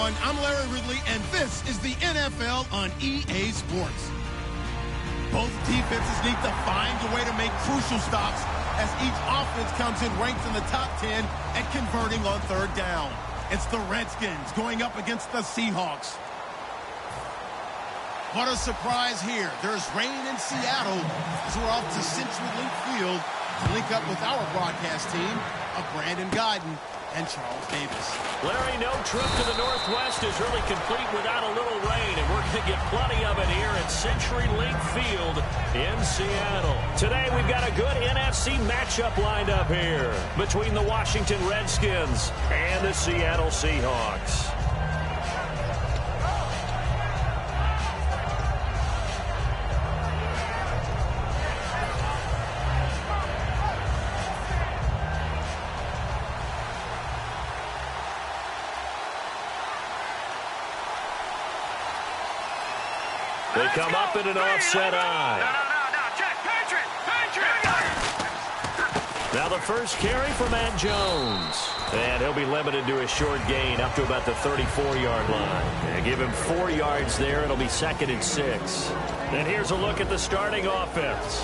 everyone. I'm Larry Ridley, and this is the NFL on EA Sports. Both defenses need to find a way to make crucial stops as each offense comes in ranked in the top 10 and converting on third down. It's the Redskins going up against the Seahawks. What a surprise here. There's rain in Seattle as we're off to CenturyLink Field to link up with our broadcast team of Brandon Guyton and Charles Davis. Larry, no trip to the Northwest is really complete without a little rain, and we're going to get plenty of it here at CenturyLink Field in Seattle. Today, we've got a good NFC matchup lined up here between the Washington Redskins and the Seattle Seahawks. They come up in an offset eye. No. Check. Patriot. Now the first carry for Matt Jones. And he'll be limited to a short gain up to about the 34-yard line. And give him 4 yards there. It'll be 2nd and 6. And here's a look at the starting offense.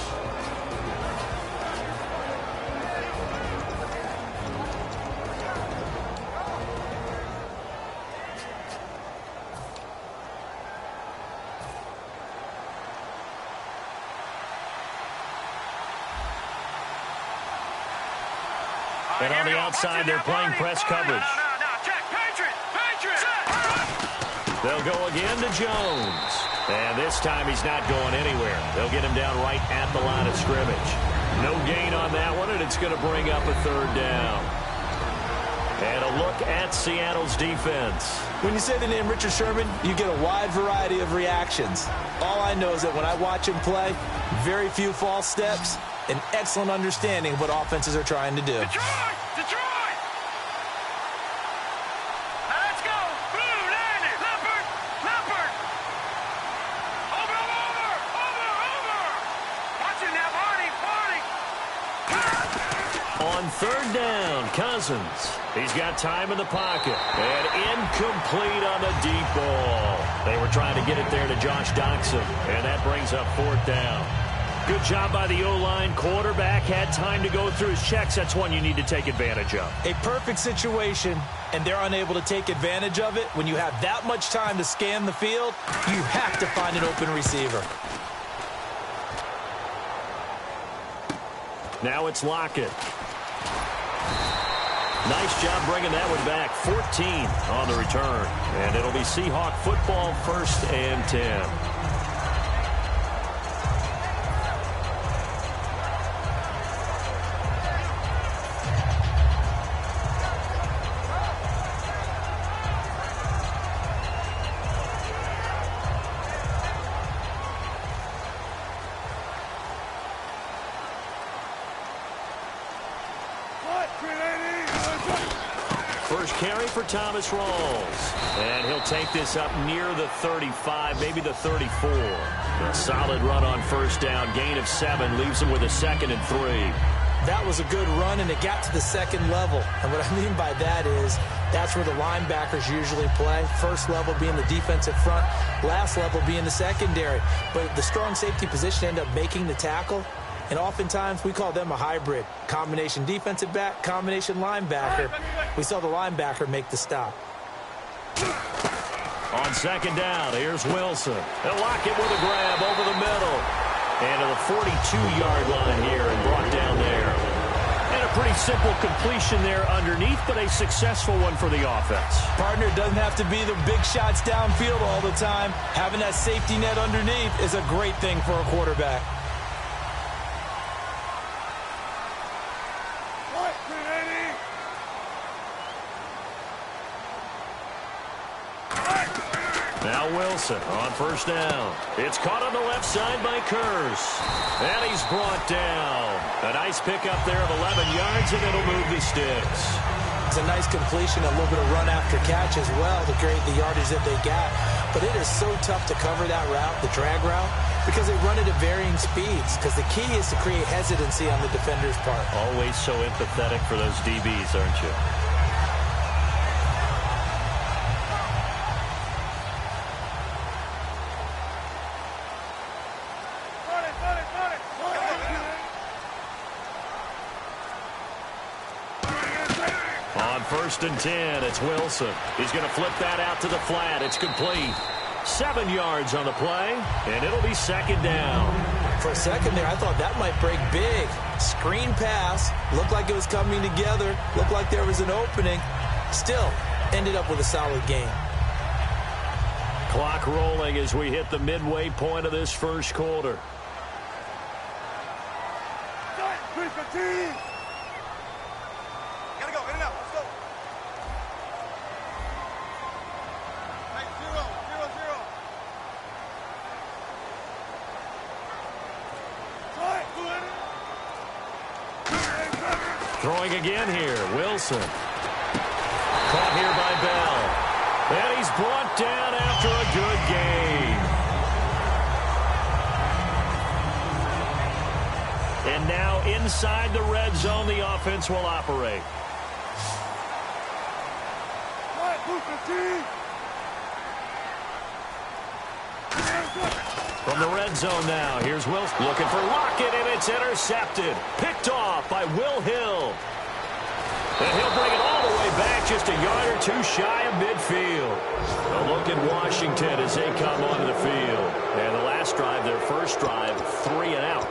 And on the outside, they're playing press coverage. No. Check. Patriot. They'll go again to Jones. And this time he's not going anywhere. They'll get him down right at the line of scrimmage. No gain on that one, and it's going to bring up a third down. And a look at Seattle's defense. When you say the name Richard Sherman, you get a wide variety of reactions. All I know is that when I watch him play, very few false steps, an excellent understanding of what offenses are trying to do. Detroit! Now let's go! Blue, landed! Leopard! Over! Watching that, Barney! On third down, Cousins. He's got time in the pocket. And incomplete on the deep ball. They were trying to get it there to Josh Doxson. And that brings up 4th down. Good job by the O-line. Quarterback had time to go through his checks. That's one you need to take advantage of. A perfect situation, and they're unable to take advantage of it. When you have that much time to scan the field, you have to find an open receiver. Now it's Lockett. Nice job bringing that one back. 14 on the return. And it'll be Seahawk football, 1st and 10. First carry for Thomas Rawls. And he'll take this up near the 35, maybe the 34. A solid run on first down. Gain of 7 leaves him with a 2nd and 3. That was a good run, and it got to the 2nd level. And what I mean by that is that's where the linebackers usually play. First level being the defensive front, last level being the secondary. But the strong safety position ended up making the tackle. And oftentimes we call them a hybrid. Combination defensive back, combination linebacker. We saw the linebacker make the stop. On 2nd down, here's Wilson. They'll lock it with a grab over the middle. And to the 42-yard line here and brought down there. And a pretty simple completion there underneath, but a successful one for the offense. Partner, doesn't have to be the big shots downfield all the time. Having that safety net underneath is a great thing for a quarterback. Now Wilson on first down. It's caught on the left side by Kurz. And he's brought down. A nice pickup there of 11 yards, and it'll move the sticks. It's a nice completion, a little bit of run after catch as well to create the yardage that they got. But it is so tough to cover that route, the drag route, because they run it at varying speeds. Because the key is to create hesitancy on the defender's part. Always so empathetic for those DBs, aren't you? 1st and 10. It's Wilson. He's going to flip that out to the flat. It's complete. 7 yards on the play, and it'll be 2nd down. For a second there, I thought that might break big. Screen pass. Looked like it was coming together. Looked like there was an opening. Still, ended up with a solid game. Clock rolling as we hit the midway point of this first quarter. Gotta go, get it out, let's go. 0-0. Throwing again here, Wilson. Caught here by Bell. And he's brought down after a good game. And now inside the red zone, the offense will operate. From the red zone now, here's Wilson looking for Lockett, and it's intercepted. Picked off by Will Hill. And he'll bring it all the way back, just a yard or two shy of midfield. A look at Washington as they come onto the field. And the last drive, their first drive, 3 and out.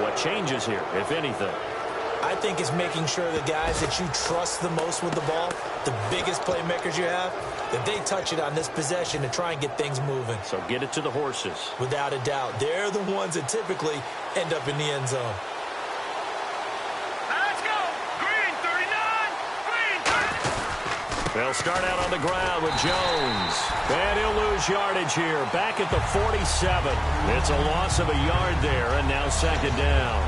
What changes here, if anything? I think it's making sure the guys that you trust the most with the ball, the biggest playmakers you have, that they touch it on this possession and try and get things moving. So get it to the horses. Without a doubt. They're the ones that typically end up in the end zone. They'll start out on the ground with Jones. And he'll lose yardage here. Back at the 47. It's a loss of a yard there, and now 2nd down.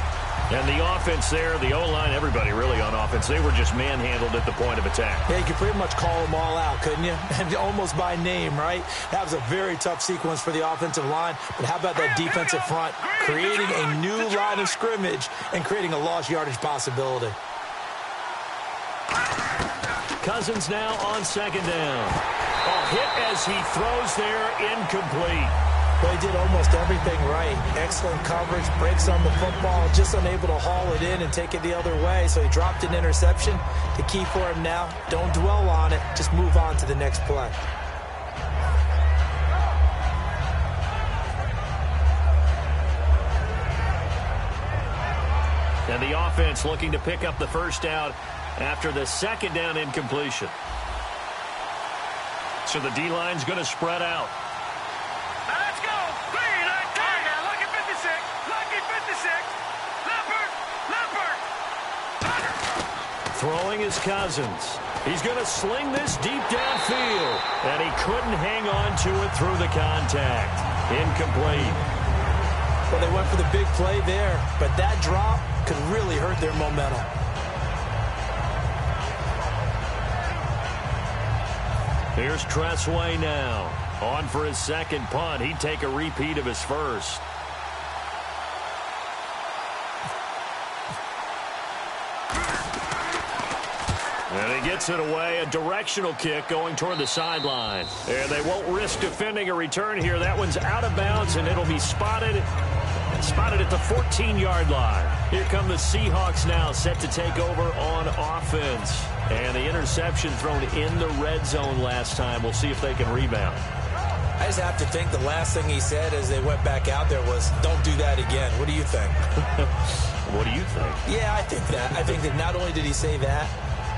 And the offense there, the O-line, everybody really on offense, they were just manhandled at the point of attack. Yeah, you could pretty much call them all out, couldn't you? And almost by name, right? That was a very tough sequence for the offensive line. But how about that defensive front? Creating a new line of scrimmage and creating a lost yardage possibility. Cousins now on 2nd down. A hit as he throws there, incomplete. Well, he did almost everything right. Excellent coverage, breaks on the football, just unable to haul it in and take it the other way. So he dropped an interception. The key for him now, don't dwell on it. Just move on to the next play. And the offense looking to pick up the first down after the 2nd down incompletion. So the D-line's going to spread out. Now let's go. Green, I take. Now lucky 56. Lucky 56. Leopard. Throwing is Cousins. He's going to sling this deep downfield. And he couldn't hang on to it through the contact. Incomplete. Well, they went for the big play there, but that drop could really hurt their momentum. Here's Tressway now. On for his 2nd punt. He'd take a repeat of his first. And he gets it away. A directional kick going toward the sideline. And they won't risk defending a return here. That one's out of bounds, and it'll be spotted at the 14-yard line. Here come the Seahawks now, set to take over on offense. And the interception thrown in the red zone last time. We'll see if they can rebound. I just have to think the last thing he said as they went back out there was, don't do that again. What do you think? What do you think? Yeah, I think that. I think that not only did he say that,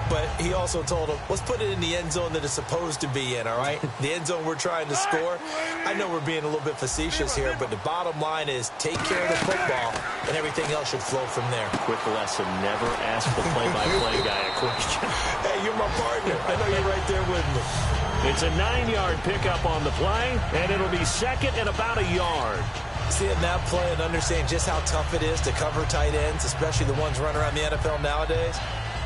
but he also told him, let's put it in the end zone that it's supposed to be in, all right? The end zone we're trying to score. I know we're being a little bit facetious here, but the bottom line is take care of the football, and everything else should flow from there. Quick lesson, never ask the play-by-play guy a question. Hey, you're my partner. I know you're right there with me. It's a 9-yard pickup on the play, and it'll be 2nd and about a yard. Seeing that play and understanding just how tough it is to cover tight ends, especially the ones running around the NFL nowadays,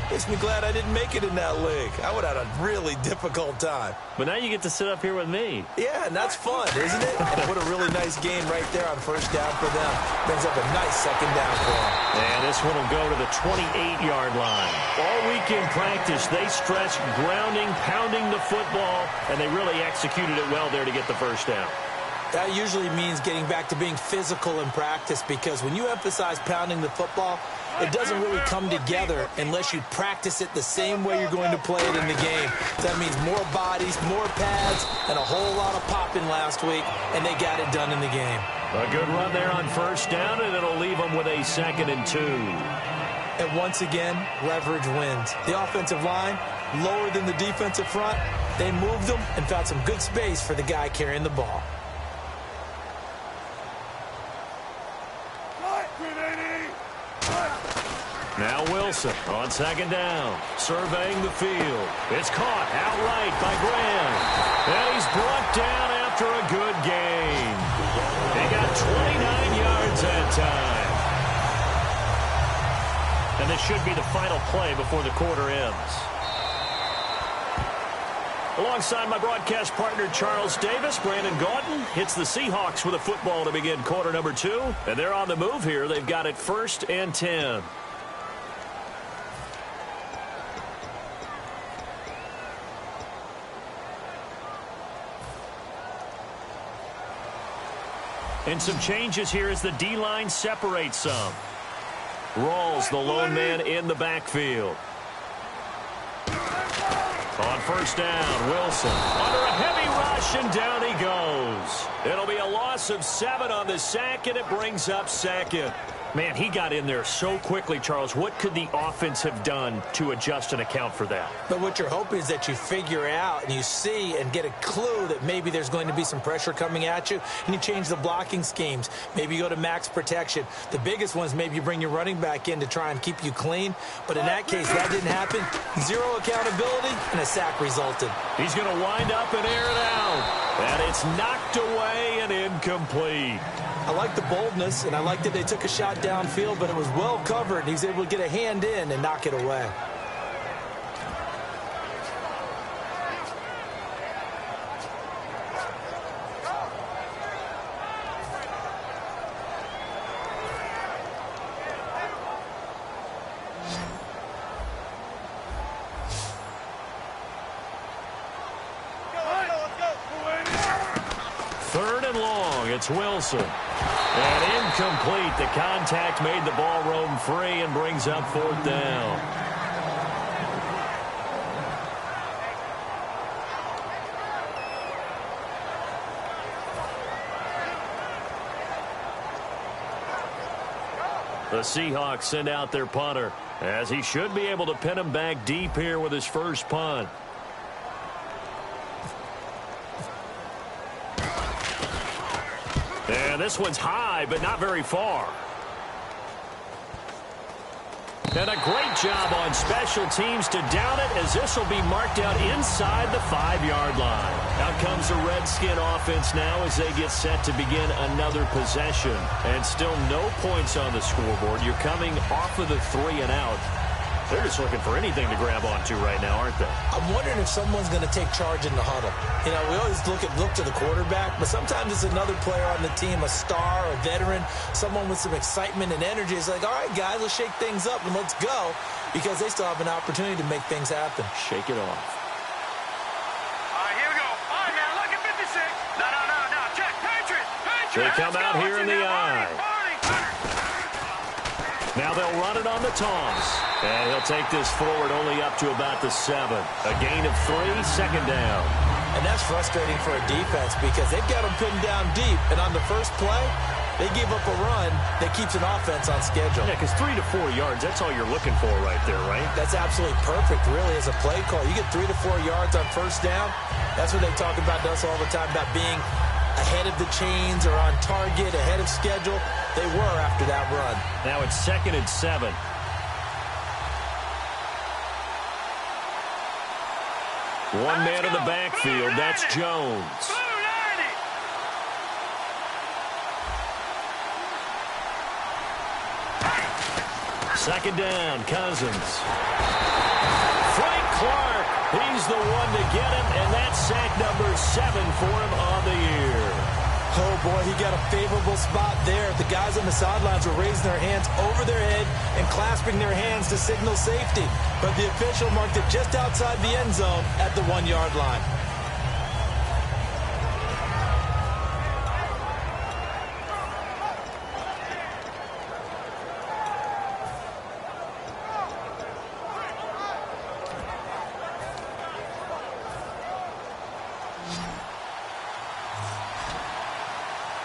makes me glad I didn't make it in that league. I would have had a really difficult time. But now you get to sit up here with me. Yeah, and that's fun, isn't it? And what a really nice game right there on first down for them. Brings up a nice 2nd down for them. And this one will go to the 28-yard line. All week in practice, they stressed grounding, pounding the football, and they really executed it well there to get the first down. That usually means getting back to being physical in practice, because when you emphasize pounding the football, it doesn't really come together unless you practice it the same way you're going to play it in the game. So that means more bodies, more pads, and a whole lot of popping last week, and they got it done in the game. A good run there on first down, and it'll leave them with a 2nd and 2. And once again, leverage wins. The offensive line, lower than the defensive front, they moved them and found some good space for the guy carrying the ball. Now Wilson on 2nd down, surveying the field. It's caught outright by Graham. And he's brought down after a good gain. He got 29 yards that time. And this should be the final play before the quarter ends. Alongside my broadcast partner, Charles Davis, Brandon Gaudin hits the Seahawks with a football to begin quarter number 2. And they're on the move here. They've got it 1st and 10. And some changes here as the D-line separates some. Rawls, the lone man in the backfield. On first down, Wilson under a heavy rush, and down he goes. It'll be a loss of 7 on the sack, and it brings up 2nd. Man, he got in there so quickly, Charles. What could the offense have done to adjust and account for that? But what you're hoping is that you figure out and you see and get a clue that maybe there's going to be some pressure coming at you, and you change the blocking schemes. Maybe you go to max protection. The biggest one is maybe you bring your running back in to try and keep you clean. But in that case, that didn't happen. 0 accountability, and a sack resulted. He's going to wind up and air it out. And it's knocked away and incomplete. I like the boldness, and I like that they took a shot downfield, but it was well covered, and he was able to get a hand in and knock it away. It's Wilson. And incomplete. The contact made the ball roam free and brings up 4th down. The Seahawks send out their punter, as he should be able to pin him back deep here with his first punt. And this one's high, but not very far. And a great job on special teams to down it, as this will be marked out inside the 5-yard line. Out comes the Redskin offense now as they get set to begin another possession. And still no points on the scoreboard. You're coming off of the 3 and out. They're just looking for anything to grab onto right now, aren't they? I'm wondering if someone's going to take charge in the huddle. You know, we always look to the quarterback, but sometimes it's another player on the team, a star, a veteran, someone with some excitement and energy. It's like, all right, guys, let's shake things up and let's go, because they still have an opportunity to make things happen. Shake it off. All right, here we go. All right, man, look at 56. No. Check. Patriots. They come out here in the eye. Now they'll run it on the toss. And he'll take this forward only up to about the 7. A gain of 3, 2nd down. And that's frustrating for a defense, because they've got them pinned down deep. And on the first play, they give up a run that keeps an offense on schedule. Yeah, because 3 to 4 yards, that's all you're looking for right there, right? That's absolutely perfect, really, as a play call. You get 3 to 4 yards on first down. That's what they talk about to us all the time, about being ahead of the chains or on target, ahead of schedule. They were after that run. Now it's 2nd and 7. One man in the backfield. That's Jones. Second down, Cousins. Frank Clark, he's the one to get him, and that's sack number 7 for him on the year. Oh, boy, he got a favorable spot there. The guys on the sidelines were raising their hands over their head and clasping their hands to signal safety. But the official marked it just outside the end zone at the 1-yard line.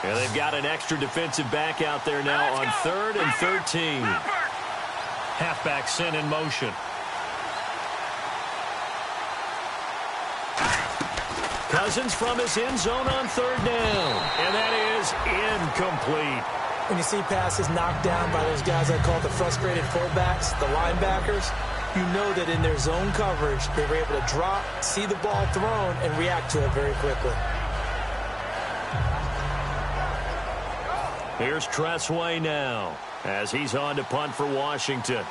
And they've got an extra defensive back out there now on 3rd and 13. Halfback sent in motion. Cousins from his end zone on 3rd down. And that is incomplete. When you see passes knocked down by those guys I call the frustrated fullbacks, the linebackers, you know that in their zone coverage, they were able to drop, see the ball thrown, and react to it very quickly. Here's Tressway now as he's on to punt for Washington.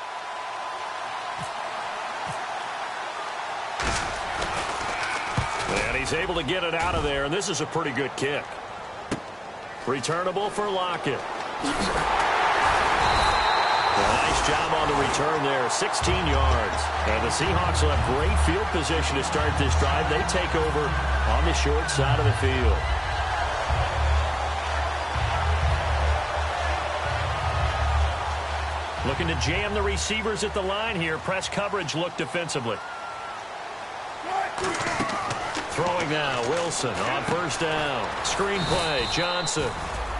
And he's able to get it out of there, and this is a pretty good kick. Returnable for Lockett. Nice job on the return there, 16 yards. And the Seahawks will have great field position to start this drive. They take over on the short side of the field. Looking to jam the receivers at the line here. Press coverage look defensively. Throwing now, Wilson on 1st down. Screen play, Johnson.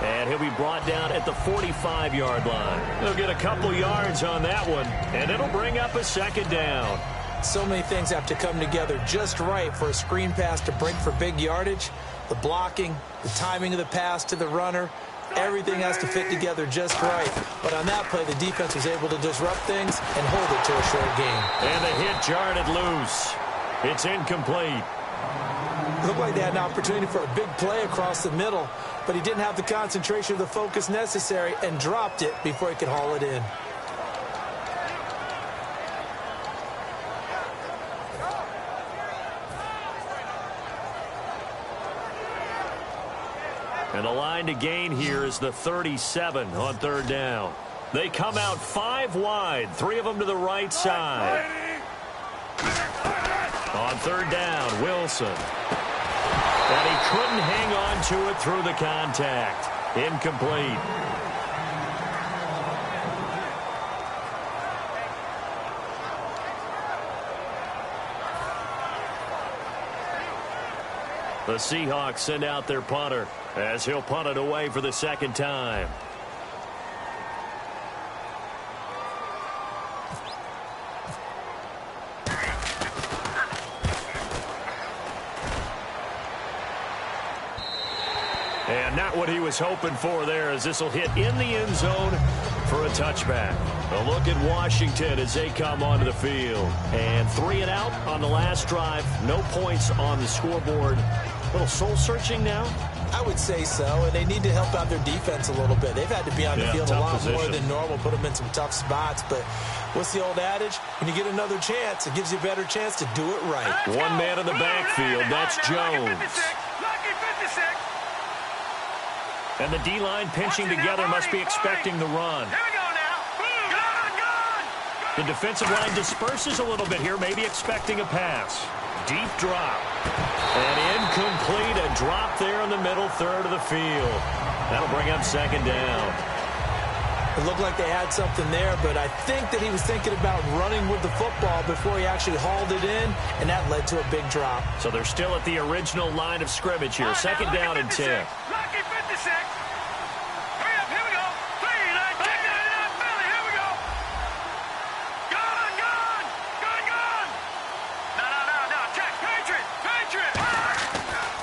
And he'll be brought down at the 45-yard line. They'll get a couple yards on that one, and it'll bring up a 2nd down. So many things have to come together just right for a screen pass to break for big yardage. The blocking, the timing of the pass to the runner, everything has to fit together just right. But on that play, the defense was able to disrupt things and hold it to a short game. And the hit jarred it loose. It's incomplete. It looked like they had an opportunity for a big play across the middle, but he didn't have the concentration or the focus necessary and dropped it before he could haul it in. And the line to gain here is the 37 on 3rd down. They come out 5 wide, 3 of them to the right side. On 3rd down, Wilson. And he couldn't hang on to it through the contact. Incomplete. The Seahawks send out their punter as he'll punt it away for the 2nd time. And not what he was hoping for there, as this will hit in the end zone for a touchback. A look at Washington as they come onto the field. And 3 and out on the last drive. No points on the scoreboard. A little soul-searching now? I would say so, and they need to help out their defense a little bit. They've had to be on the field a lot more than normal, put them in some tough spots. But what's the old adage? When you get another chance, it gives you a better chance to do it right. One man in the backfield, that's Jones. And the D-line pinching together must be expecting the run. The defensive line disperses a little bit here, maybe expecting a pass. Deep drop. And incomplete, a drop there in the middle third of the field. That'll bring up 2nd down. It looked like they had something there, but I think that he was thinking about running with the football before he actually hauled it in, and that led to a big drop. So they're still at the original line of scrimmage here. 2nd down and 10.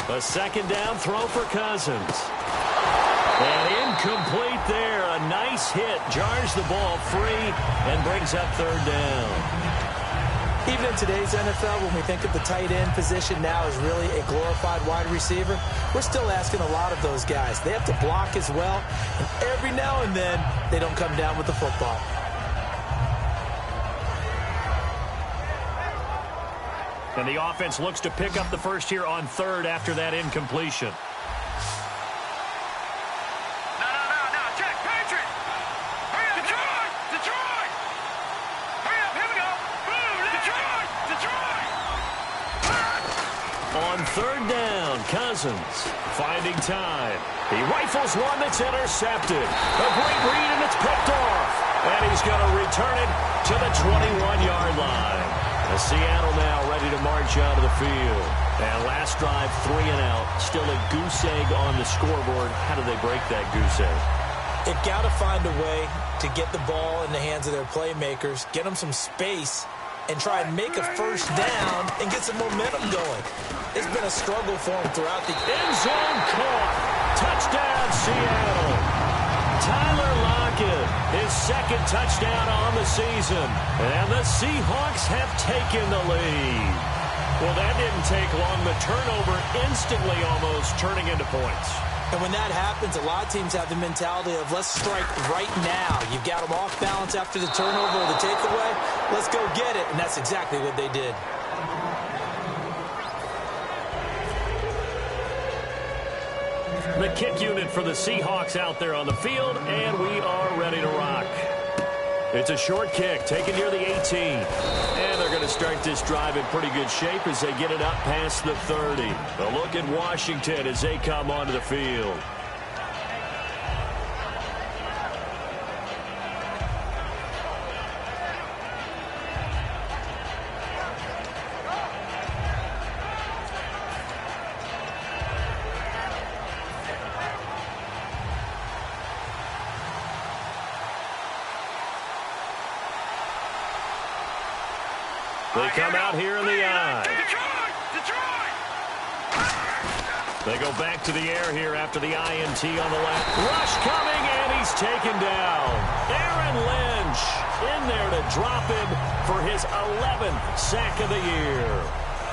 A 2nd down throw for Cousins. And incomplete there. A nice hit. Jars the ball free and brings up 3rd down. Even in today's NFL, when we think of the tight end position now as really a glorified wide receiver, we're still asking a lot of those guys. They have to block as well, and every now and then they don't come down with the football. And the offense looks to pick up the first here on 3rd after that incompletion. Check, Patriot! Hurry up, Detroit! Hurry up, here we go! Boom, Detroit! On 3rd down, Cousins finding time. He rifles one that's intercepted. A great read, and it's picked off. And he's going to return it to the 21-yard line. Seattle now ready to march out of the field. And last drive, 3 and out. Still a goose egg on the scoreboard. How do they break that goose egg? They've got to find a way to get the ball in the hands of their playmakers, get them some space, and try and make a first down and get some momentum going. It's been a struggle for them throughout the end zone. Caught. Touchdown, Seattle. Tyler Lockett, his second touchdown on the season. And the Seahawks have taken the lead. Well, that didn't take long. The turnover instantly almost turning into points. And when that happens, a lot of teams have the mentality of let's strike right now. You've got them off balance after the turnover or the takeaway. Let's go get it. And that's exactly what they did. The kick unit for the Seahawks out there on the field, and we are ready to rock. It's a short kick taken near the 18. And they're going to start this drive in pretty good shape as they get it up past the 30. A look at Washington as they come onto the field. They come out here in the eye. They go back to the air here after the INT on the left. Rush coming, and he's taken down. Aaron Lynch in there to drop him for his 11th sack of the year.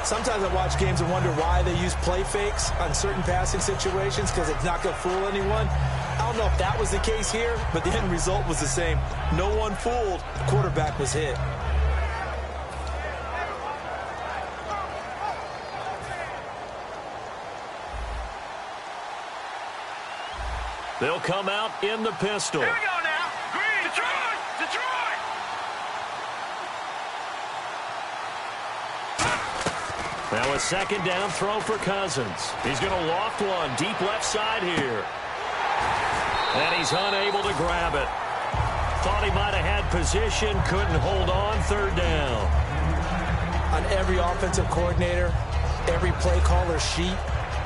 Sometimes I watch games and wonder why they use play fakes on certain passing situations because it's not going to fool anyone. I don't know if that was the case here, but the end result was the same. No one fooled. The quarterback was hit. They'll come out in the pistol. Here we go now. Green. Detroit. Detroit. Now a second down throw for Cousins. He's going to loft one deep left side here. And he's unable to grab it. Thought he might have had position. Couldn't hold on. Third down. On every offensive coordinator, every play caller sheet,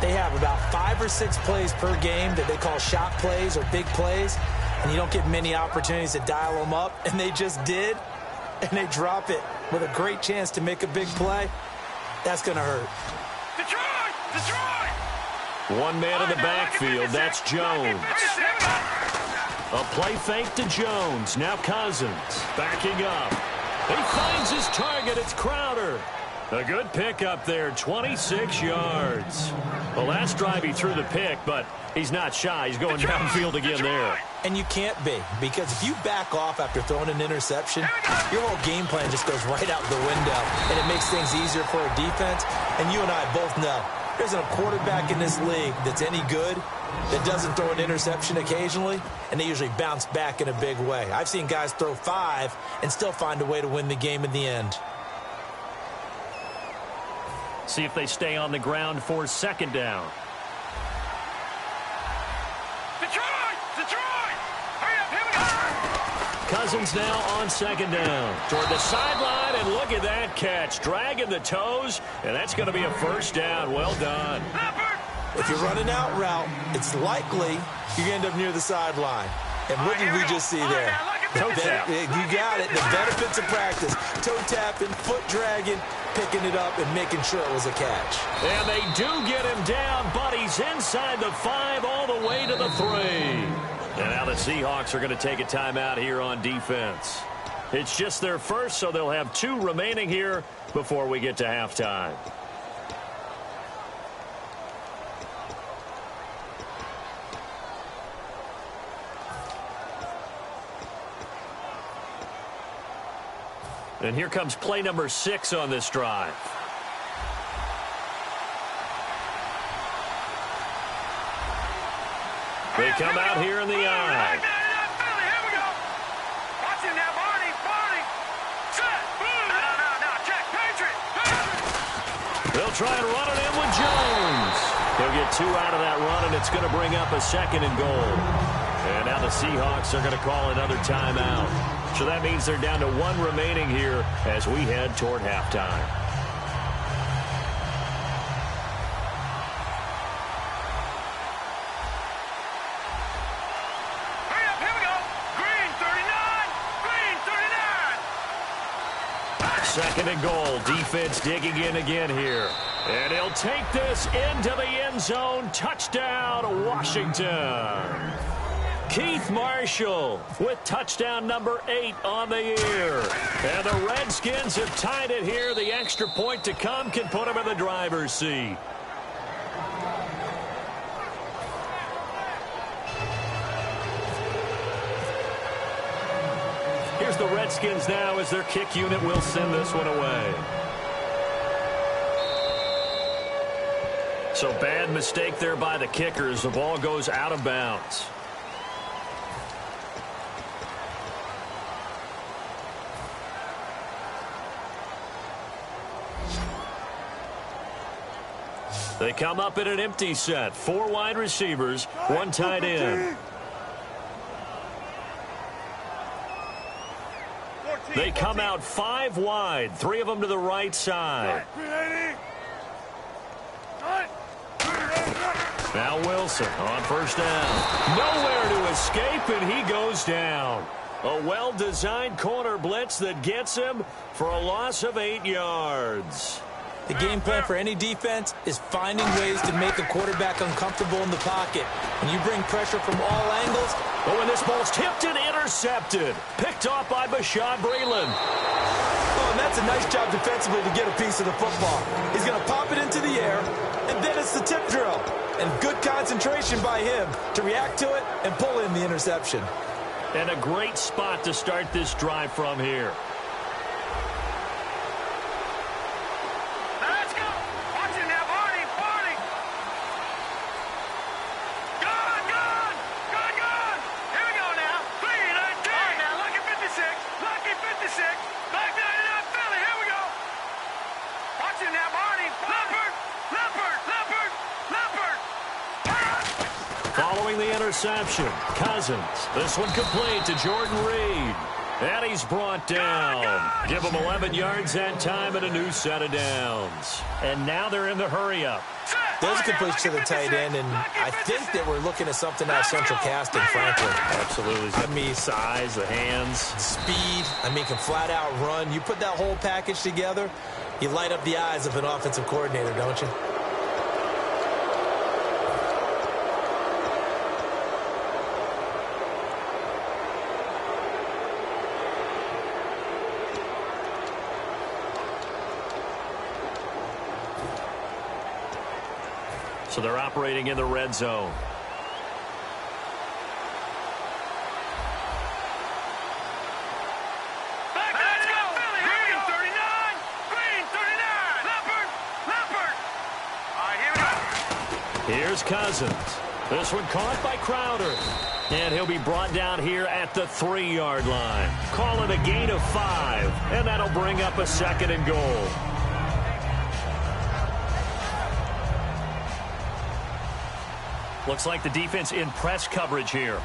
they have about 5 or 6 plays per game that they call shot plays or big plays, and you don't get many opportunities to dial them up, and they just did, and they drop it with a great chance to make a big play. That's going to hurt. Detroit! Detroit! One man in the backfield. That's Jones. A play fake to Jones. Now Cousins backing up. He finds his target. It's Crowder. A good pickup there, 26 yards. The last drive he threw the pick, but he's not shy. He's going downfield again there. And you can't be, because if you back off after throwing an interception, your whole game plan just goes right out the window, and it makes things easier for a defense. And you and I both know there isn't a quarterback in this league that's any good that doesn't throw an interception occasionally, and they usually bounce back in a big way. I've seen guys throw 5 and still find a way to win the game in the end. See if they stay on the ground for second down. Detroit! Detroit! Hurry up, here we go! Cousins now on second down. Toward the sideline, and look at that catch. Dragging the toes, and that's going to be a first down. Well done. If you're running out route, it's likely you're going to end up near the sideline. And what did we just see there? Toe tap. You got it. The benefits of practice. Toe tapping, foot dragging, picking it up, and making sure it was a catch. And they do get him down, but he's inside the 5 all the way to the 3. And now the Seahawks are going to take a timeout here on defense. It's just their first, so they'll have 2 remaining here before we get to halftime. And here comes play number 6 on this drive. They come out here in the eye. Here we go. Watch him now, Barney. Barney. Set. No. Check. Patriot. They'll try and run it in with Jones. He'll get 2 out of that run, and it's going to bring up a second and goal. And now the Seahawks are going to call another timeout. So that means they're down to 1 remaining here as we head toward halftime. Hurry up, here we go. Green 39, green 39. Second and goal. Defense digging in again here. And he'll take this into the end zone. Touchdown, Washington. Keith Marshall with touchdown number 8 on the year. And the Redskins have tied it here. The extra point to come can put them in the driver's seat. Here's the Redskins now as their kick unit will send this one away. So bad mistake there by the kickers. The ball goes out of bounds. They come up in an empty set. 4 wide receivers, 1 tight end. They come out 5 wide, 3 of them to the right side. Now Wilson on first down. Nowhere to escape, and he goes down. A well-designed corner blitz that gets him for a loss of 8 yards. The game plan for any defense is finding ways to make a quarterback uncomfortable in the pocket. When you bring pressure from all angles. Oh, and this ball's tipped and intercepted. Picked off by Bashaud Breeland. Oh, and that's a nice job defensively to get a piece of the football. He's going to pop it into the air, and then it's the tip drill. And good concentration by him to react to it and pull in the interception. And a great spot to start this drive from here. Let's go. Watch it now, Barney. Barney. Gone, gone. Gone, gone. Here we go now. Clean, 19. All right, now, lucky 56. Lucky 56. Black 99 Philly. Here we go. Watch it now, Barney. Leopard. Leopard. Leopard. Leopard. Following the interception, Cousins. This one complete to Jordan Reed. And he's brought down. Give him 11 yards that time and a new set of downs. And now they're in the hurry-up. There's a completion to the tight end, and I think that we're looking at something out of central casting, frankly. Absolutely. I mean, size, the hands. Speed, can flat out run. You put that whole package together, you light up the eyes of an offensive coordinator, don't you? So they're operating in the red zone. Let's go. Green 39. Green 39. Leopard. Leopard. All right, here we go. Here's Cousins. This one caught by Crowder. And he'll be brought down here at the 3-yard line. Call it a gain of 5. And that'll bring up a 2nd and goal. Looks like the defense in press coverage here.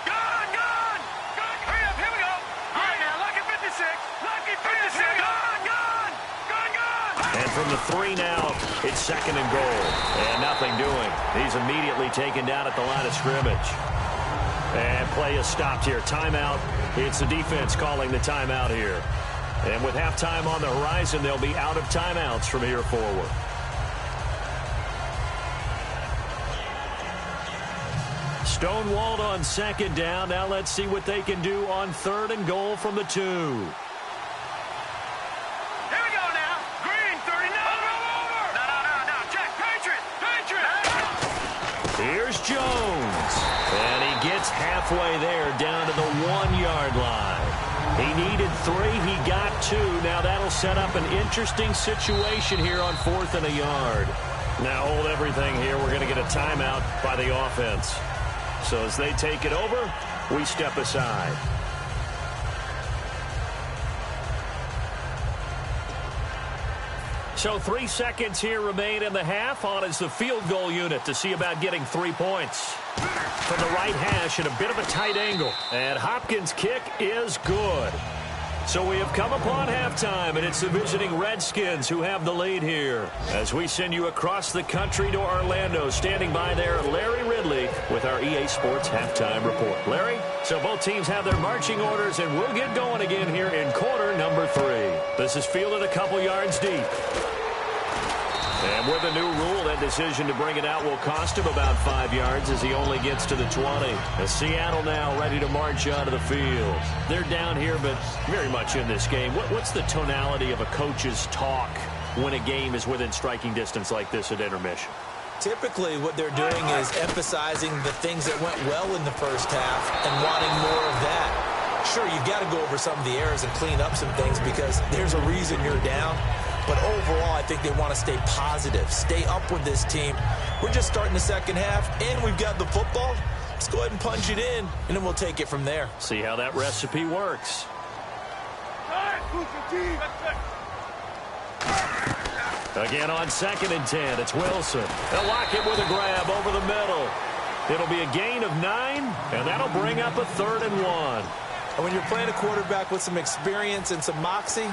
Gone, gone. Gone. Hurry up, here we go. All right, now, lucky 56. Lucky 56. Gone, gone. Gone, gone. And from the 3 now, it's 2nd and goal. And nothing doing. He's immediately taken down at the line of scrimmage. And play is stopped here. Timeout. It's the defense calling the timeout here. And with halftime on the horizon, they'll be out of timeouts from here forward. Stonewalled on 2nd down. Now let's see what they can do on 3rd and goal from the 2. Here we go now. Green 39. Over. No. Check. Patriot. Here's Jones. And he gets halfway there down to the 1-yard line. He needed 3. He got 2. Now that'll set up an interesting situation here on 4th and a yard. Now hold everything here. We're going to get a timeout by the offense. So as they take it over, we step aside. So 3 seconds here remain in the half. On is the field goal unit to see about getting 3 points. From the right hash at a bit of a tight angle. And Hopkins' kick is good. So we have come upon halftime, and it's the visiting Redskins who have the lead here. As we send you across the country to Orlando, standing by there, Larry Ridley with our EA Sports Halftime Report. Larry, so both teams have their marching orders, and we'll get going again here in quarter number 3. This is fielded a couple yards deep. And with a new rule, that decision to bring it out will cost him about 5 yards as he only gets to the 20. As Seattle now ready to march onto the field. They're down here, but very much in this game. What's the tonality of a coach's talk when a game is within striking distance like this at intermission? Typically, what they're doing is emphasizing the things that went well in the first half and wanting more of that. Sure, you've got to go over some of the errors and clean up some things because there's a reason you're down. But overall, I think they want to stay positive, stay up with this team. We're just starting the second half, and we've got the football. Let's go ahead and punch it in, and then we'll take it from there. See how that recipe works. Again on 2nd and 10, it's Wilson. They'll lock it with a grab over the middle. It'll be a gain of 9, and that'll bring up a 3rd and 1. And when you're playing a quarterback with some experience and some moxie,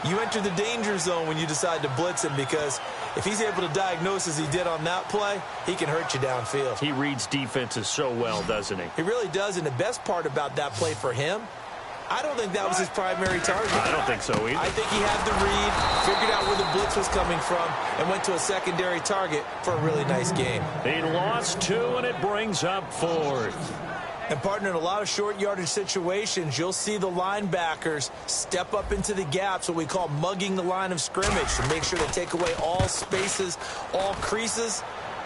you enter the danger zone when you decide to blitz him because if he's able to diagnose as he did on that play, he can hurt you downfield. He reads defenses so well, doesn't he? He really does, and the best part about that play for him, I don't think that was his primary target. I don't think so either. I think he had the read, figured out where the blitz was coming from, and went to a secondary target for a really nice game. He lost 2, and it brings up 4th. And, partner, in a lot of short yardage situations, you'll see the linebackers step up into the gaps, what we call mugging the line of scrimmage, to make sure they take away all spaces, all creases.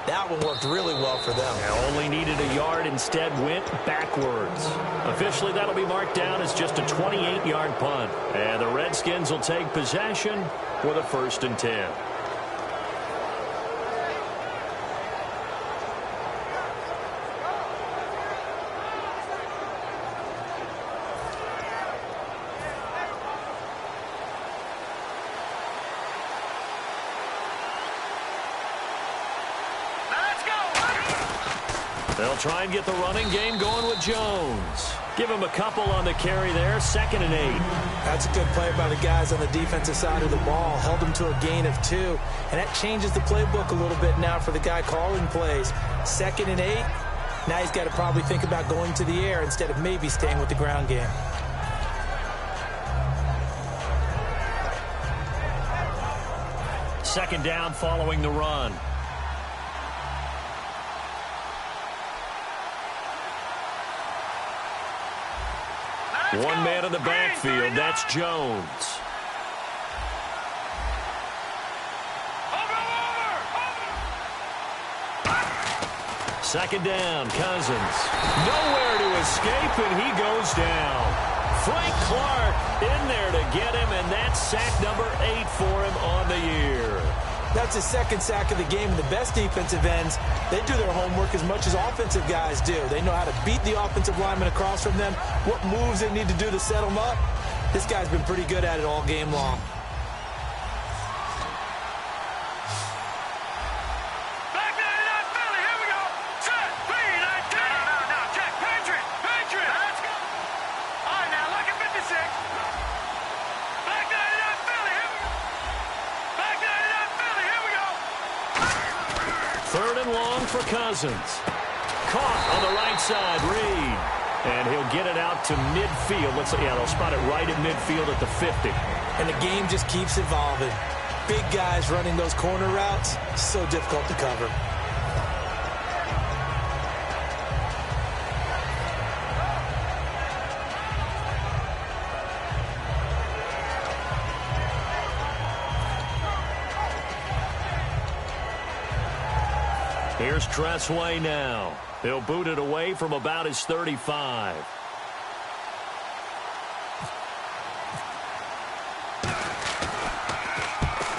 That one worked really well for them. Yeah, only needed a yard, instead went backwards. Officially, that'll be marked down as just a 28-yard punt. And the Redskins will take possession with a 1st and 10. They'll try and get the running game going with Jones. Give him a couple on the carry there, 2nd and 8. That's a good play by the guys on the defensive side of the ball. Held them to a gain of 2. And that changes the playbook a little bit now for the guy calling plays. 2nd and 8. Now he's got to probably think about going to the air instead of maybe staying with the ground game. Second down following the run. One man in the backfield, that's Jones. Second down, Cousins. Nowhere to escape, and he goes down. Frank Clark in there to get him, and that's sack number 8 for him on the year. That's his 2nd sack of the game. And the best defensive ends, they do their homework as much as offensive guys do. They know how to beat the offensive lineman across from them, what moves they need to do to set them up. This guy's been pretty good at it all game long. For Cousins. Caught on the right side, Reed. And he'll get it out to midfield. They'll spot it right at midfield at the 50. And the game just keeps evolving. Big guys running those corner routes, so difficult to cover. Here's Tressway now. He'll boot it away from about his 35.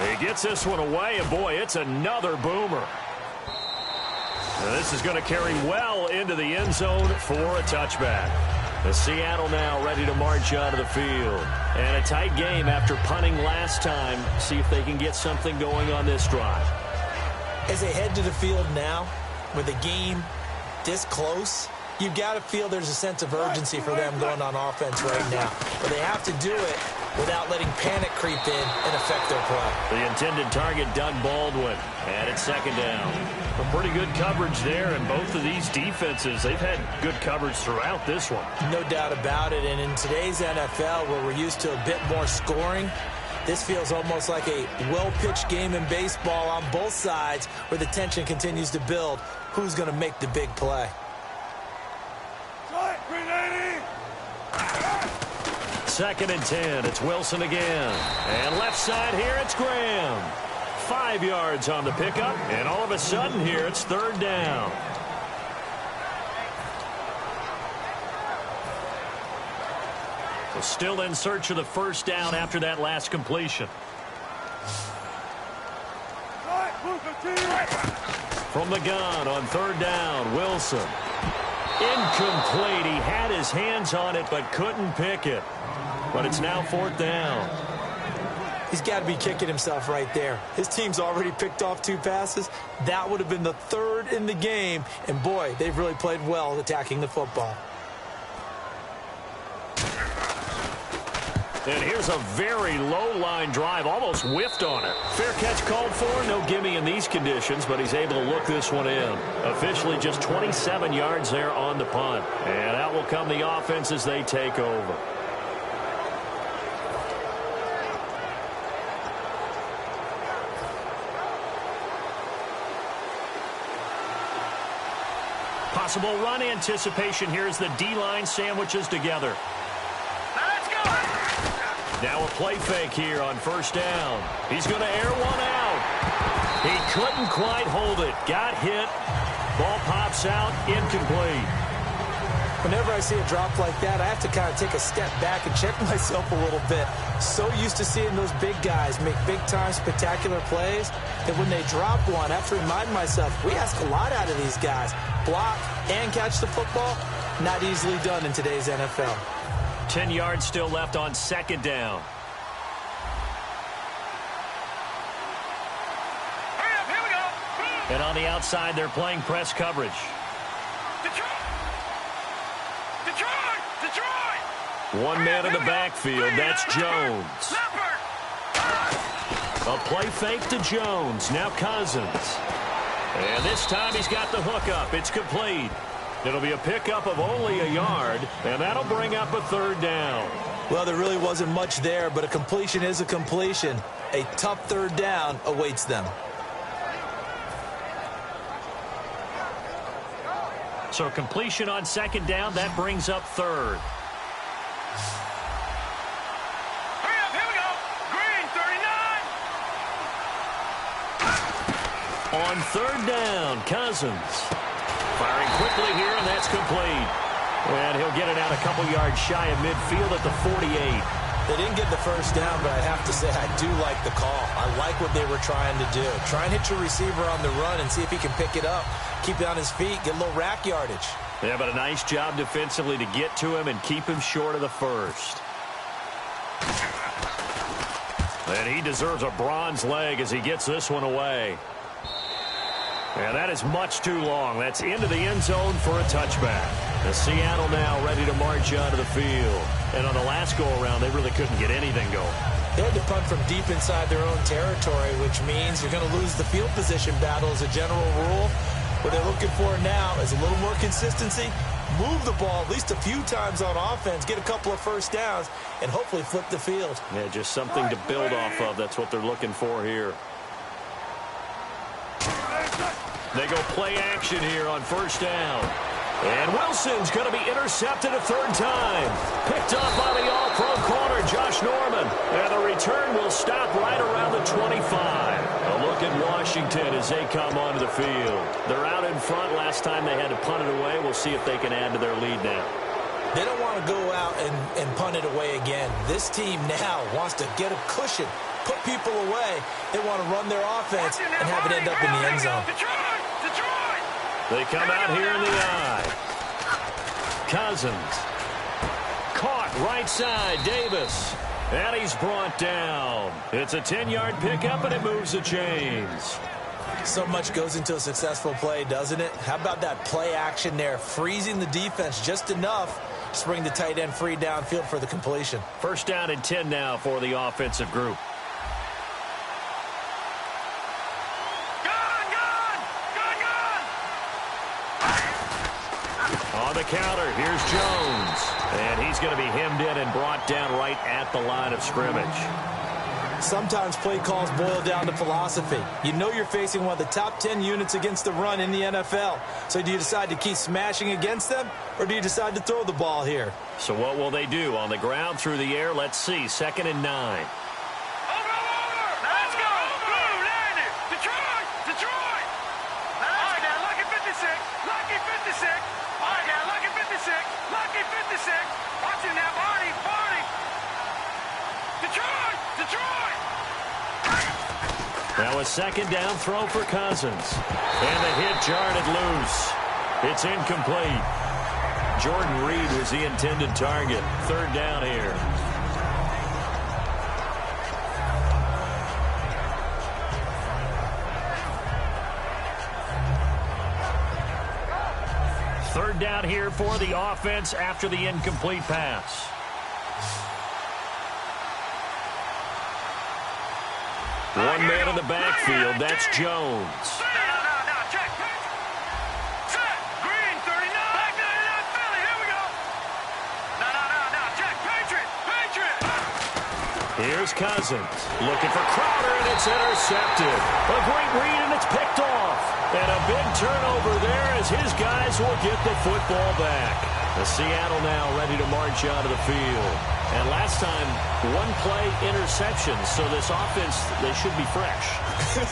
He gets this one away, and boy, it's another boomer. Now, this is going to carry well into the end zone for a touchback. Seattle now ready to march onto the field. And a tight game after punting last time. See if they can get something going on this drive. As they head to the field now, with the game this close, you've got to feel there's a sense of urgency for them going on offense right now. But they have to do it without letting panic creep in and affect their play. The intended target, Doug Baldwin. And it's second down. Some pretty good coverage there, and both of these defenses, they've had good coverage throughout this one. No doubt about it. And in today's NFL, where we're used to a bit more scoring, this feels almost like a well-pitched game in baseball on both sides where the tension continues to build. Who's going to make the big play? Second and 10. It's Wilson again. And left side here, it's Graham. 5 yards on the pickup, and all of a sudden here, it's third down. So still in search of the first down after that last completion. From the gun on third down, Wilson. Incomplete. He had his hands on it but couldn't pick it. But it's now fourth down. He's got to be kicking himself right there. His team's already picked off 2 passes. That would have been the third in the game. And, boy, they've really played well attacking the football. And here's a very low-line drive, almost whiffed on it. Fair catch called for, no gimme in these conditions, but he's able to look this one in. Officially just 27 yards there on the punt. And out will come the offense as they take over. Possible run anticipation here as the D-line sandwiches together. Now a play fake here on first down. He's going to air one out. He couldn't quite hold it. Got hit. Ball pops out. Incomplete. Whenever I see a drop like that, I have to kind of take a step back and check myself a little bit. So used to seeing those big guys make big-time spectacular plays that when they drop one, I have to remind myself, we ask a lot out of these guys. Block and catch the football, not easily done in today's NFL. 10 yards still left on second down. Hurry up, here we go. And on the outside, they're playing press coverage. Detroit! One man in the backfield. That's Jones. A play fake to Jones. Now Cousins. And this time he's got the hook up. It's complete. It'll be a pickup of only a yard, and that'll bring up a third down. Well, there really wasn't much there, but a completion is a completion. A tough third down awaits them. So completion on second down, that brings up third. Hurry up, here we go. Green, 39. On third down, Cousins. Firing quickly here, and that's complete. And he'll get it out a couple yards shy of midfield at the 48. They didn't get the first down, but I have to say I do like the call. I like what they were trying to do. Try and hit your receiver on the run and see if he can pick it up. Keep it on his feet, get a little rack yardage. Yeah, but a nice job defensively to get to him and keep him short of the first. And he deserves a bronze leg as he gets this one away. And that is much too long. That's into the end zone for a touchback. The Seattle now ready to march onto the field. And on the last go-around, they really couldn't get anything going. They had to punt from deep inside their own territory, which means you're going to lose the field position battle as a general rule. What they're looking for now is a little more consistency, move the ball at least a few times on offense, get a couple of first downs, and hopefully flip the field. Yeah, just something to build off of. That's what they're looking for here. They go play action here on first down. And Wilson's going to be intercepted a third time. Picked up by the all-pro corner, Josh Norman. And the return will stop right around the 25. A look at Washington as they come onto the field. They're out in front. Last time they had to punt it away. We'll see if they can add to their lead now. They don't want to go out and punt it away again. This team now wants to get a cushion, put people away. They want to run their offense and have it end up in the end zone. They come out here in the eye. Cousins. Right side, Davis. And he's brought down. It's a 10-yard pickup, and it moves the chains. So much goes into a successful play, doesn't it? How about that play action there, freezing the defense just enough to bring the tight end free downfield for the completion. First down and 10 now for the offensive group. On the counter, here's Jones. And he's going to be hemmed in and brought down right at the line of scrimmage. Sometimes play calls boil down to philosophy. You know you're facing one of the top 10 units against the run in the NFL. So do you decide to keep smashing against them, or do you decide to throw the ball here? So what will they do? On the ground, through the air, let's see. 2nd and 9. Now a 2nd down throw for Cousins. And the hit jarred it loose. It's incomplete. Jordan Reed was the intended target. 3rd down here. Third down here for the offense after the incomplete pass. One man in the backfield. That's Jones. No, check. Set. Green, 39. Back 99, Philly. Here we go. No, check. Patriot. Here's Cousins. Looking for Crowder, and it's intercepted. A great read, and it's picked off. And a big turnover there as his guys will get the football back. The Seattle now ready to march out of the field. And last time, 1-play interception. So this offense, they should be fresh.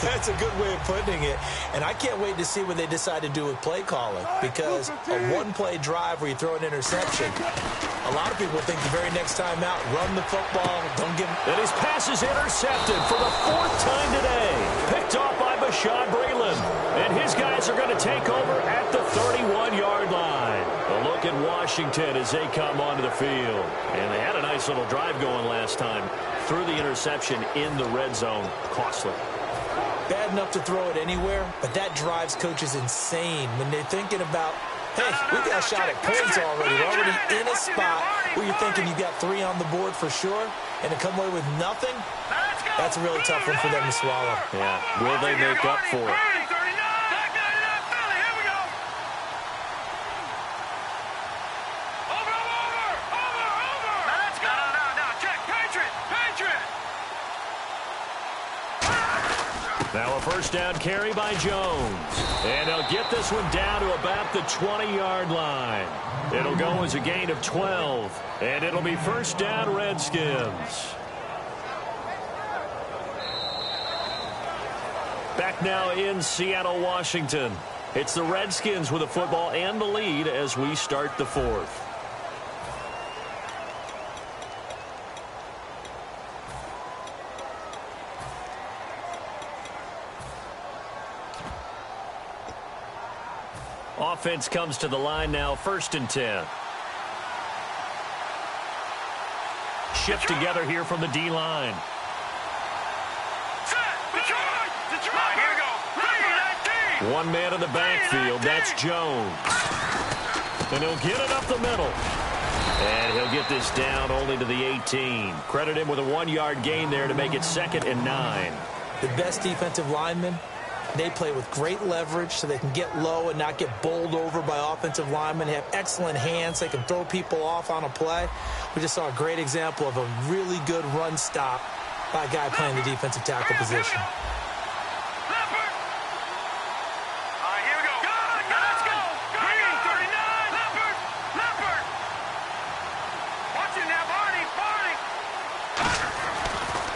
That's a good way of putting it. And I can't wait to see what they decide to do with play calling. Because a 1-play drive where you throw an interception, a lot of people think the very next time out, run the football, don't give... And his pass is intercepted for the 4th time today. Picked off by Bashaud Breeland. And his guys are going to take over at the 31-yard line. A look at Washington as they come onto the field. And they had a nice little drive going last time. Threw the interception in the red zone. Costly. Bad enough to throw it anywhere, but that drives coaches insane when they're thinking about, hey, we got a shot at points already. We're already in a spot where you're thinking you got 3 on the board for sure, and to come away with nothing, that's a really tough one for them to swallow. Yeah. Will they make up for it? Now a first down carry by Jones. And they'll get this one down to about the 20-yard line. It'll go as a gain of 12. And it'll be first down Redskins. Back now in Seattle, Washington. It's the Redskins with the football and the lead as we start the 4th. Offense comes to the line now, 1st and 10. Shift together here from the D-line. One man in the backfield, that's Jones. And he'll get it up the middle. And he'll get this down only to the 18. Credit him with a 1-yard gain there to make it 2nd and 9. The best defensive linemen, they play with great leverage so they can get low and not get bowled over by offensive linemen. They have excellent hands. They can throw people off on a play. We just saw a great example of a really good run stop by a guy playing the defensive tackle position.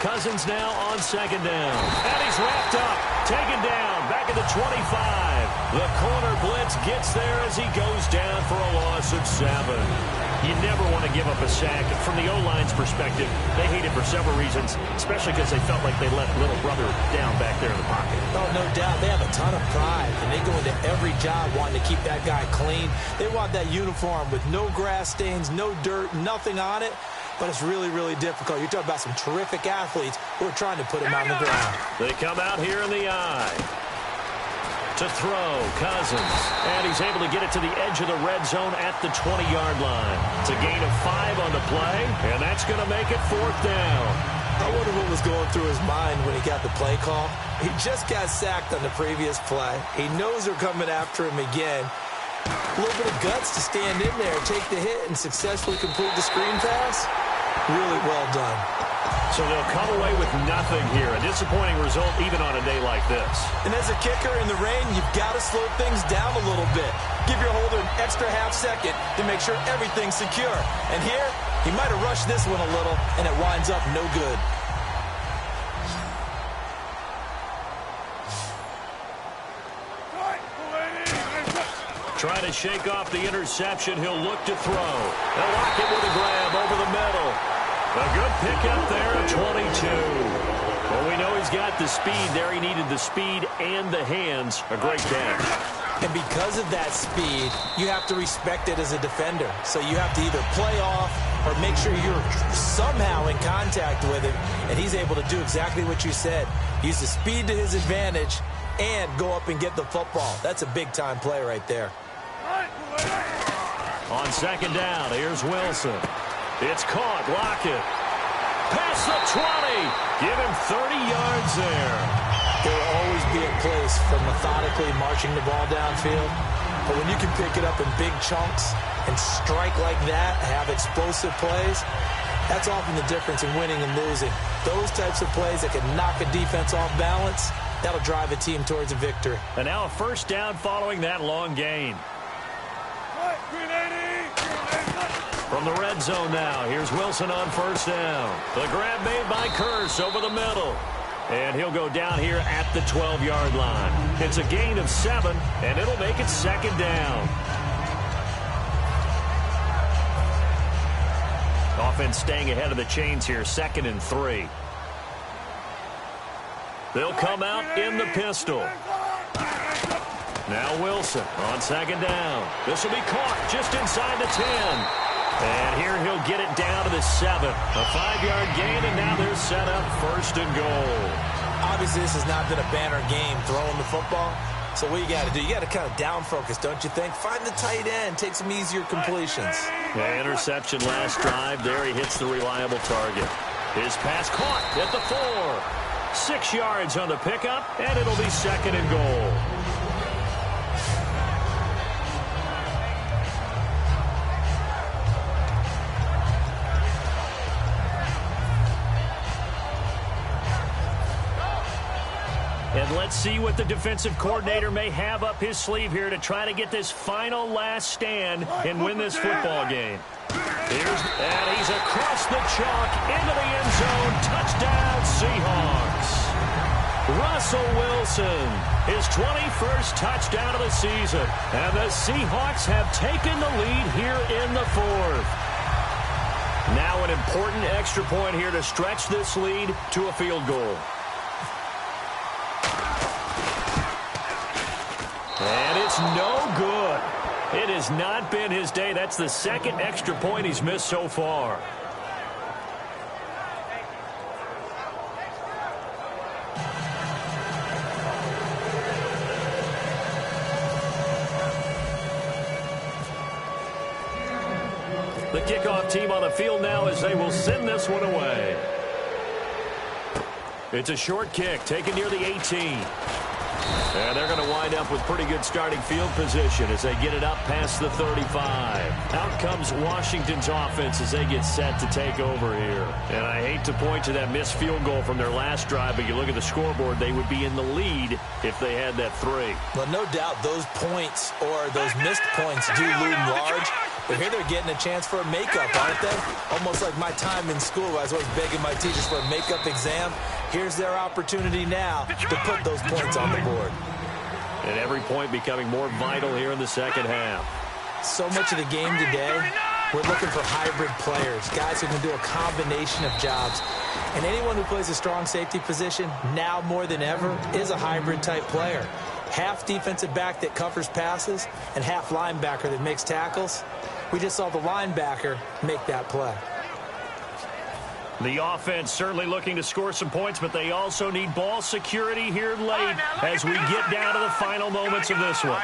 Cousins now on 2nd down. And he's wrapped up. Taken down. Back at the 25. The corner blitz gets there as he goes down for a loss of 7. You never want to give up a sack. From the O-line's perspective, they hate it for several reasons, especially because they felt like they let little brother down back there in the pocket. Oh, no doubt. They have a ton of pride, and they go into every job wanting to keep that guy clean. They want that uniform with no grass stains, no dirt, nothing on it. But it's really, really difficult. You're talking about some terrific athletes who are trying to put him on the ground. They come out here in the eye. To throw, Cousins. And he's able to get it to the edge of the red zone at the 20-yard line. It's a gain of 5 on the play, and that's going to make it 4th down. I wonder what was going through his mind when he got the play call. He just got sacked on the previous play. He knows they're coming after him again. A little bit of guts to stand in there, take the hit, and successfully complete the screen pass. Really well done. So they'll come away with nothing here. A disappointing result even on a day like this. And as a kicker in the rain, you've got to slow things down a little bit. Give your holder an extra half second to make sure everything's secure. And here, he might have rushed this one a little, and it winds up no good. Trying to shake off the interception. He'll look to throw. They'll lock it with a grab over the middle. A good pickup there at 22. Well, we know he's got the speed there. He needed the speed and the hands. A great catch. And because of that speed, you have to respect it as a defender. So you have to either play off or make sure you're somehow in contact with him. And he's able to do exactly what you said. Use the speed to his advantage and go up and get the football. That's a big-time play right there. On 2nd down, here's Wilson. It's caught. Lockett. Past the 20. Give him 30 yards there. There will always be a place for methodically marching the ball downfield. But when you can pick it up in big chunks and strike like that, have explosive plays, that's often the difference in winning and losing. Those types of plays that can knock a defense off balance, that'll drive a team towards a victory. And now a 1st down following that long gain. From the red zone now, here's Wilson on 1st down. The grab made by Curse over the middle. And he'll go down here at the 12-yard line. It's a gain of 7, and it'll make it 2nd down. Offense staying ahead of the chains here, 2nd and 3. They'll come out in the pistol. Now Wilson on 2nd down. This will be caught just inside the 10. And here he'll get it down to the 7. A 5-yard gain, and now they're set up 1st and goal. Obviously, this has not been a banner game throwing the football. So what you got to do, you got to kind of down focus, don't you think? Find the tight end, take some easier completions. Yeah, interception last drive. There he hits the reliable target. His pass caught at the 4. 6 yards on the pickup, and it'll be 2nd and goal. And let's see what the defensive coordinator may have up his sleeve here to try to get this final last stand and win this football game. And he's across the chalk into the end zone. Touchdown, Seahawks. Russell Wilson, his 21st touchdown of the season. And the Seahawks have taken the lead here in the 4th. Now an important extra point here to stretch this lead to a field goal. And it's no good. It has not been his day. That's the 2nd extra point he's missed so far. The kickoff team on the field now as they will send this one away. It's a short kick taken near the 18. And they're going to wind up with pretty good starting field position as they get it up past the 35. Out comes Washington's offense as they get set to take over here. And I hate to point to that missed field goal from their last drive, but you look at the scoreboard, they would be in the lead if they had that 3. Well, no doubt those points or those missed points do loom large. But here they're getting a chance for a makeup, aren't they? Almost like my time in school where I was always begging my teachers for a makeup exam. Here's their opportunity now to put those points on the board. And every point becoming more vital here in the 2nd half. So much of the game today, we're looking for hybrid players, guys who can do a combination of jobs. And anyone who plays a strong safety position, now more than ever, is a hybrid type player. half defensive back that covers passes and half linebacker that makes tackles. We just saw the linebacker make that play. The offense certainly looking to score some points, but they also need ball security here late as we get down to the final moments of this one.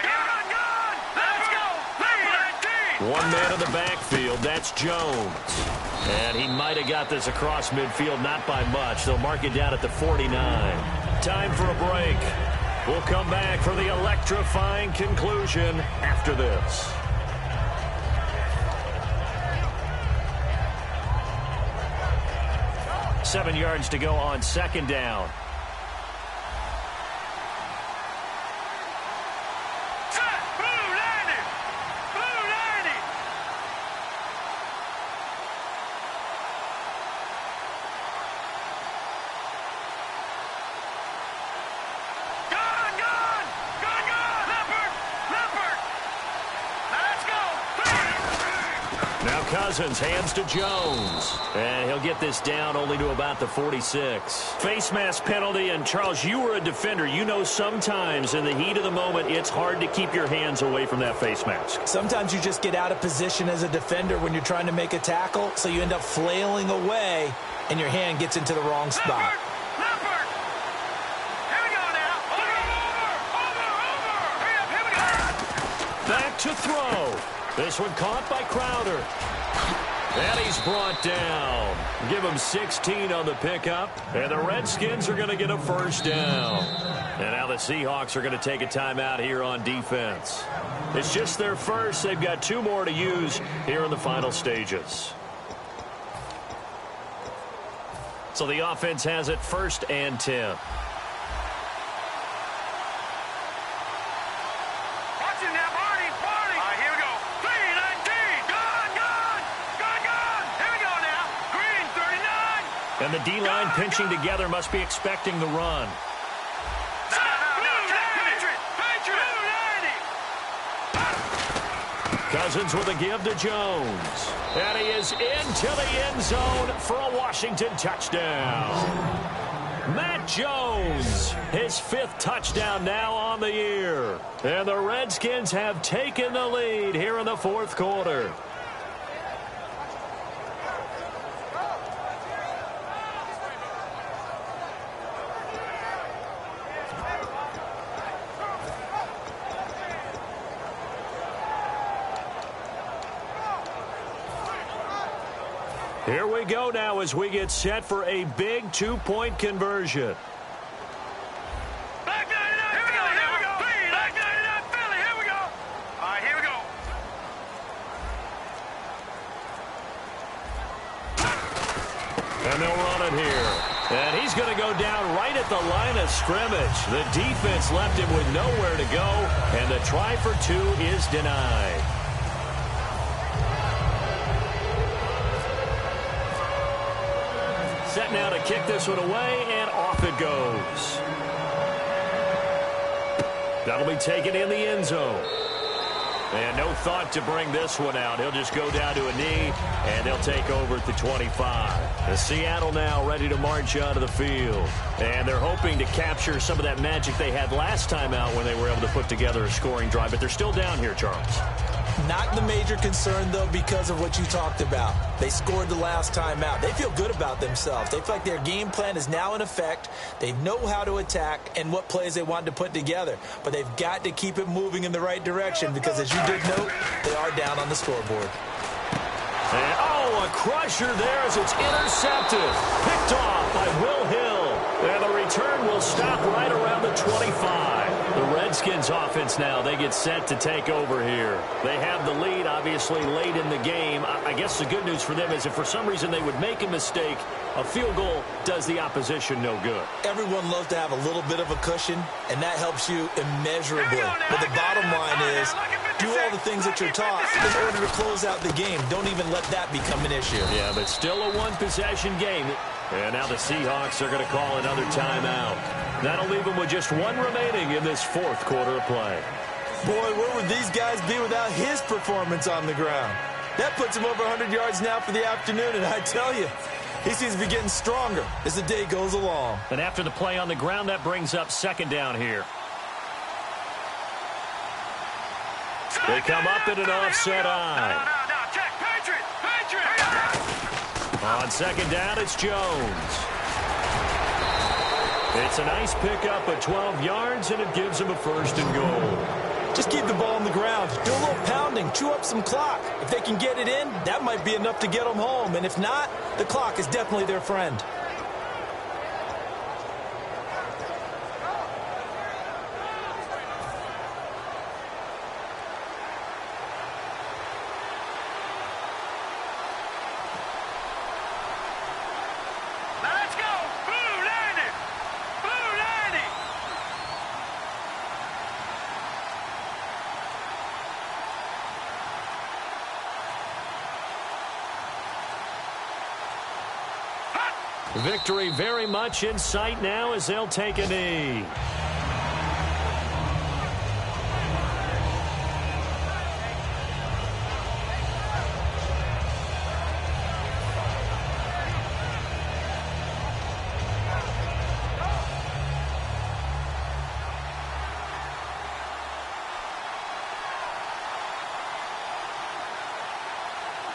One man in the backfield, that's Jones. And he might have got this across midfield, not by much. They'll mark it down at the 49. Time for a break. We'll come back for the electrifying conclusion after this. Seven yards to go on second down. Cousins hands to Jones, and he'll get this down only to about the 46. Face mask penalty, and Charles, you were a defender. You know sometimes in the heat of the moment, it's hard to keep your hands away from that face mask. Sometimes you just get out of position as a defender when you're trying to make a tackle, so you end up flailing away, and your hand gets into the wrong spot. Back to throw. This one caught by Crowder. And he's brought down. Give him 16 on the pickup. And the Redskins are going to get a first down. And now the Seahawks are going to take a timeout here on defense. It's just their first. They've got two more to use here in the final stages. So the offense has it 1st and 10. And the D-line pinching together must be expecting the run. Cousins with a give to Jones. And he is into the end zone for a Washington touchdown. Matt Jones, his 5th touchdown now on the year. And the Redskins have taken the lead here in the 4th quarter. Here we go now as we get set for a big 2-point conversion. Back 99, here we go, here we go. Back 99, Philly, here we go. All right, here we go. And they'll run it here. And he's going to go down right at the line of scrimmage. The defense left him with nowhere to go, and the try for 2 is denied. Set now to kick this one away, and off it goes. That'll be taken in the end zone. And no thought to bring this one out. He'll just go down to a knee, and they'll take over at the 25. The Seattle now ready to march onto the field. And they're hoping to capture some of that magic they had last time out when they were able to put together a scoring drive. But they're still down here, Charles. Not the major concern, though, because of what you talked about. They scored the last time out. They feel good about themselves. They feel like their game plan is now in effect. They know how to attack and what plays they want to put together. But they've got to keep it moving in the right direction because, as you did note, they are down on the scoreboard. And, a crusher there as it's intercepted. Picked off by Will Hill. And the return will stop right around the 25. The Redskins offense now, they get set to take over here. They have the lead, obviously, late in the game. I guess the good news for them is if for some reason they would make a mistake, a field goal does the opposition no good. Everyone loves to have a little bit of a cushion, and that helps you immeasurably. But the bottom line is, do all the things that you're taught in order to close out the game. Don't even let that become an issue. Yeah, but still a one-possession game. And now the Seahawks are going to call another timeout. That'll leave them with just one remaining in this 4th quarter of play. Boy, where would these guys be without his performance on the ground? That puts him over 100 yards now for the afternoon, and I tell you, he seems to be getting stronger as the day goes along. And after the play on the ground, that brings up 2nd down here. They come up in an offset eye. No, check. Patriot. On second down, it's Jones. It's a nice pickup of 12 yards, and it gives him a first and goal. Just keep the ball on the ground. Do a little pounding. Chew up some clock. If they can get it in, that might be enough to get them home. And if not, the clock is definitely their friend. Now let's go. Blue landing. Blue landing. Victory very much in sight now as they'll take a knee.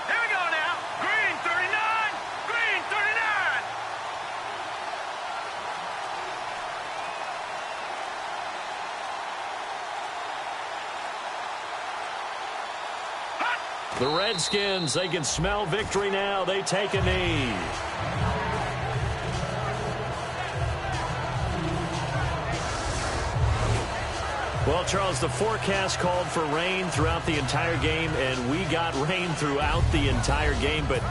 Here we go now. Green 39. Green 39. The Redskins, they can smell victory now. They take a knee. Well, Charles, the forecast called for rain throughout the entire game, and we got rain throughout the entire game. But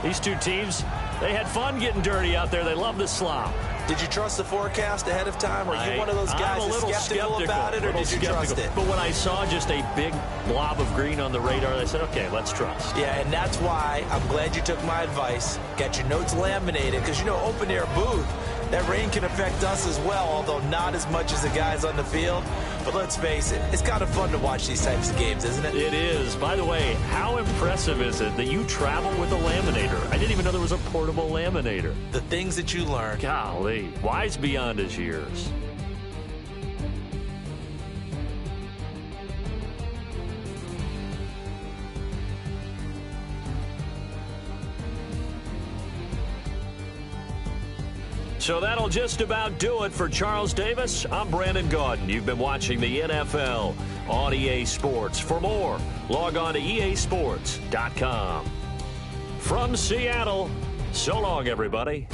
these two teams, they had fun getting dirty out there. They love the slop. Did you trust the forecast ahead of time? Are you one of those guys that's skeptical about it, or did you trust it? But when I saw just a big blob of green on the radar, I said, okay, let's trust. Yeah, and that's why I'm glad you took my advice. Got your notes laminated, because, you know, open-air booth, that rain can affect us as well, although not as much as the guys on the field. But let's face it, it's kind of fun to watch these types of games, isn't it? It is. By the way, how impressive is it that you travel with a laminator? I didn't even know there was a portable laminator. The things that you learn. Golly, wise beyond his years. So that'll just about do it for Charles Davis. I'm Brandon Gaudin. You've been watching the NFL on EA Sports. For more, log on to easports.com. From Seattle, so long, everybody.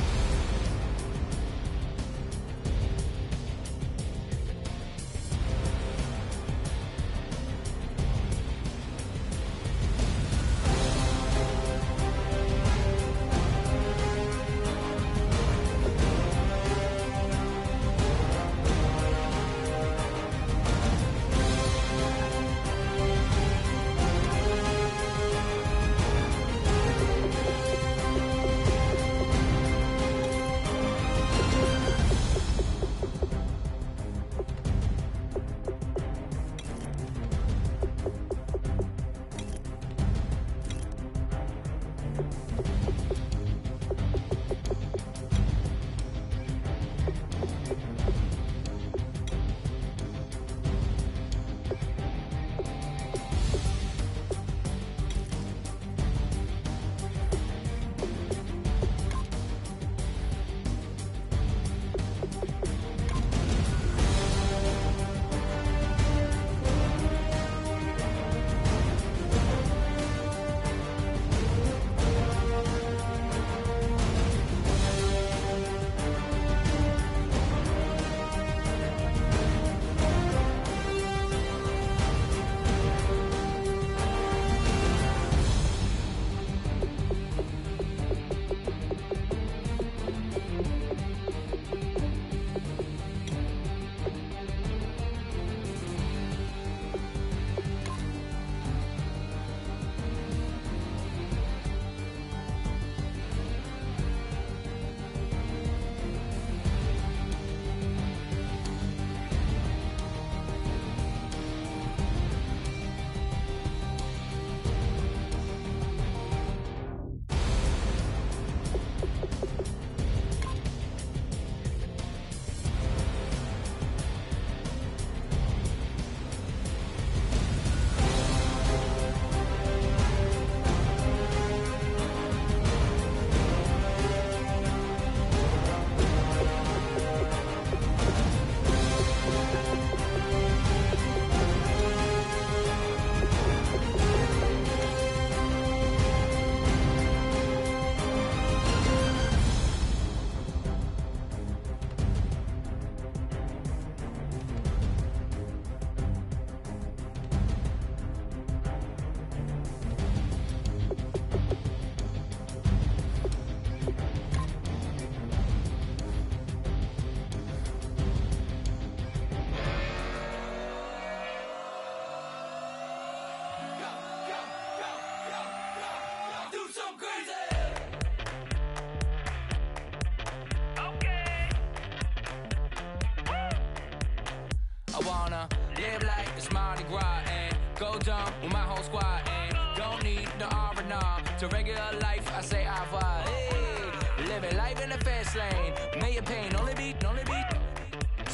I wanna live like it's Mardi Gras and go dumb with my whole squad and don't need no R&R. To regular life, I say au revoir. Hey, living life in the fast lane. May your pain only be.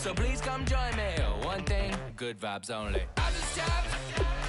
So please come join me. One thing, good vibes only. I just